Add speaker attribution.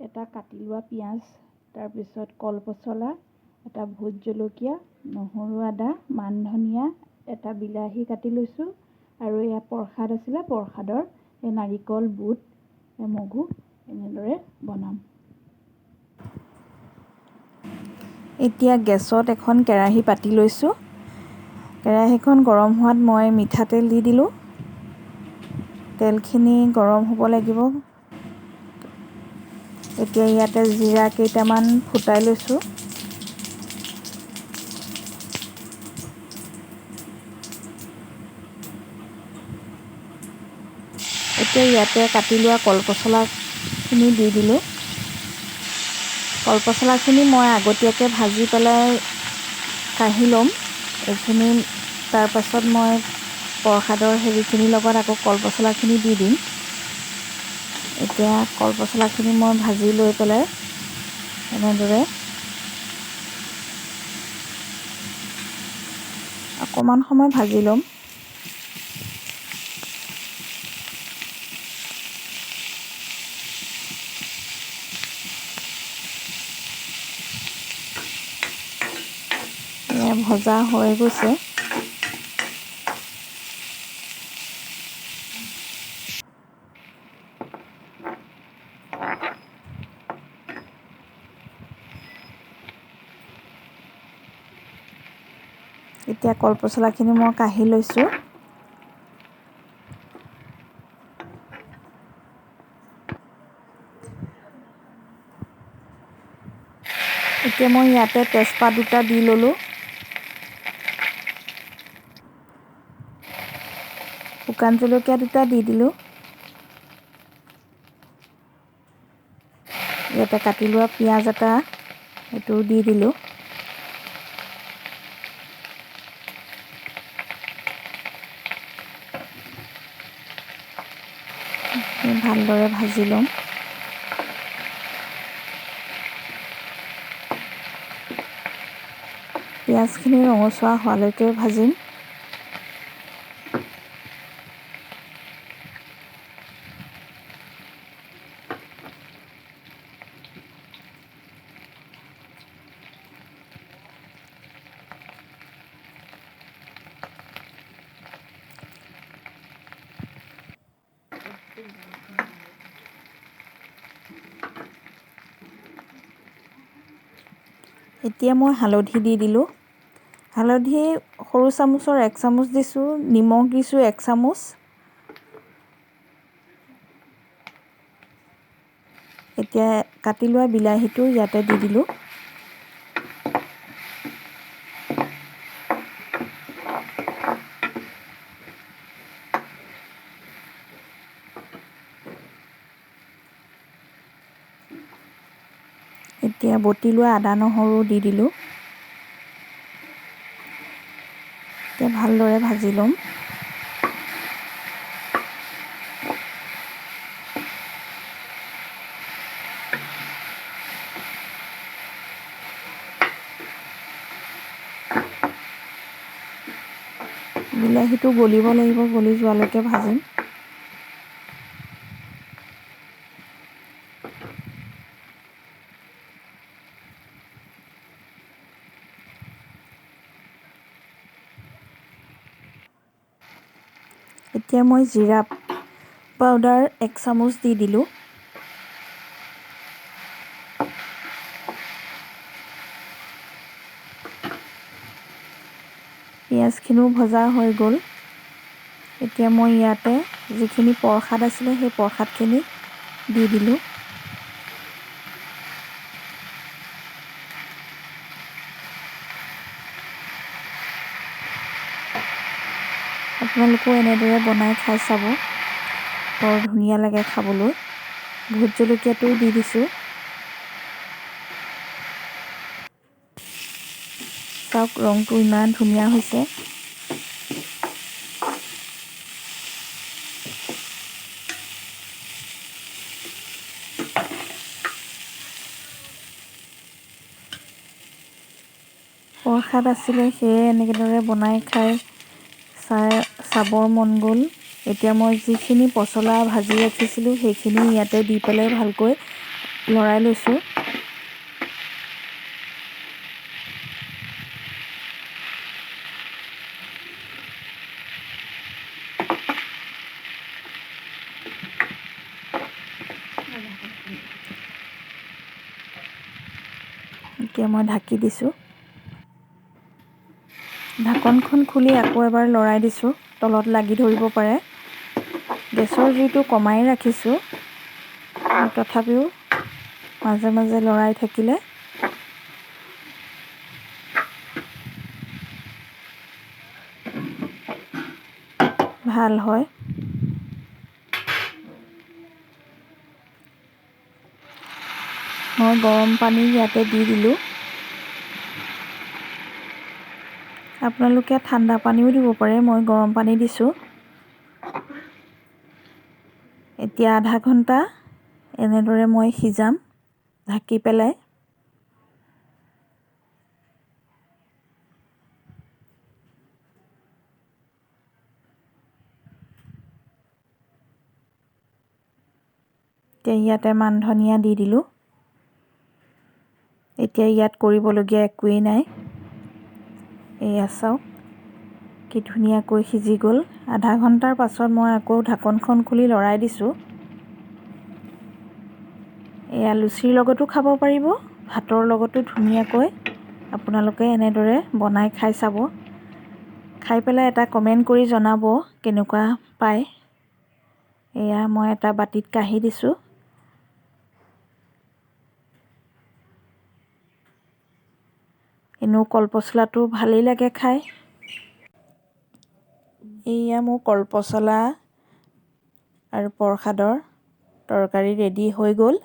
Speaker 1: এটা কাটি লোৱা পিঁয়াজ, তাৰপিছত কলপচলা, এটা ভোট জলকীয়া, নহৰু আদা, মান ধনিয়া, এটা বিলাহী কাটি লৈছোঁ আৰু এয়া প্ৰসাদ আছিলে, প্ৰসাদৰ এই নাৰিকল, বুট, মগু এনেদৰে বনাম। এতিয়া গেছত এখন কেৰাহী পাতি লৈছোঁ। কেৰাহীখন গৰম হোৱাত মই মিঠাতেল দি দিলোঁ। তেলখিনি গৰম হ'ব লাগিব। এতিয়া ইয়াতে জিৰা কেইটামান ফুটাই লৈছোঁ। এতিয়া ইয়াতে কাটি লোৱা কলপচলাখিনি দি দিলোঁ। কলপচলাখিনি মই আগতীয়াকৈ ভাজি পেলাই কাঢ়ি ল'ম। এইখিনি তাৰপাছত মই প্ৰসাদৰ হেৰিখিনিৰ লগত আকৌ কলপচলাখিনি দি দিম। এতিয়া কলপচলাখিনি মই ভাজি লৈ পেলাই এনেদৰে অকণমান সময় ভাজি ল'ম। ভজা হৈ গৈছে। এতিয়া কলপচলাখিনি মই কাঢ়ি লৈছোঁ। এতিয়া মই ইয়াতে তেজপাত দুটা দি ল'লোঁ। শুকান জলকীয়া দুটা দি দিলোঁ। ইয়াতে কাটি লোৱা পিঁয়াজ এটা এইটো দি দিলোঁ। ভালদৰে ভাজি ল'ম। পিঁয়াজখিনি ৰঙচুৱা হোৱালৈকে ভাজিম। এতিয়া মই হালধি দি দিলোঁ। হালধি সৰু চামুচৰ 1 চামুচ দিছোঁ, নিমখ দিছোঁ 1 চামুচ। এতিয়া কাটি লোৱা বিলাহীটো ইয়াতে দি দিলোঁ। এতিয়া বটি লোৱা আদা নহৰু দি দিলোঁ। এতিয়া ভালদৰে ভাজি ল'ম। বিলাহীটো গলিব লাগিব, গলি যোৱালৈকে ভাজিম। এতিয়া মই জিৰা পাউডাৰ 1 চামুচ দি দিলোঁ। পিঁয়াজখিনিও ভজা হৈ গ'ল। এতিয়া মই ইয়াতে যিখিনি প্ৰসাদ আছিলে সেই প্ৰসাদখিনি দি দিলোঁ। আপোনালোকেও এনেদৰে বনাই খাই চাব, বৰ ধুনীয়া লাগে খাবলৈ। ভোট জলকীয়াটোও দি দিছোঁ। চাওক ৰংটো ইমান ধুনীয়া হৈছে। প্ৰসাদ আছিলে সেয়ে এনেদৰে বনাই খাই চাবৰ মন গ'ল। এতিয়া মই যিখিনি পচলা ভাজি ৰাখিছিলোঁ সেইখিনি ইয়াতে দি পেলাই ভালকৈ লৰাই লৈছোঁ। এতিয়া মই ঢাকি দিছোঁ। ঢাকনখন খুলি আকৌ এবাৰ লৰাই দিছোঁ, তলত লাগি ধৰিব পাৰে। গেছৰ জুইটো কমাই ৰাখিছোঁ, তথাপিও মাজে মাজে লৰাই থাকিলে ভাল হয়। মই গৰম পানী ইয়াতে দি দিলোঁ। আপোনালোকে ঠাণ্ডা পানীও দিব পাৰে, মই গৰম পানী দিছোঁ। এতিয়া আধা ঘণ্টা এনেদৰে মই সিজাম ঢাকি পেলাই। এতিয়া ইয়াতে মান ধনিয়া দি দিলোঁ। এতিয়া ইয়াত কৰিবলগীয়া একোৱেই নাই। এয়া চাওক কি ধুনীয়াকৈ সিজি গ'ল। আধা ঘণ্টাৰ পাছত মই আকৌ ঢাকনখন খুলি লৰাই দিছোঁ। এয়া লুচিৰ লগতো খাব পাৰিব, ভাতৰ লগতো ধুনীয়াকৈ আপোনালোকে এনেদৰে বনাই খাই চাব। খাই পেলাই এটা কমেণ্ট কৰি জনাব কেনেকুৱা পায়। এয়া মই এটা বাতিত কাঢ়ি দিছোঁ। এনেও কলপচলাটো ভালেই লাগে খাই। এয়া মোৰ কলপচলা আৰু প্ৰসাদৰ তৰকাৰী ৰেডি হৈ গ'ল।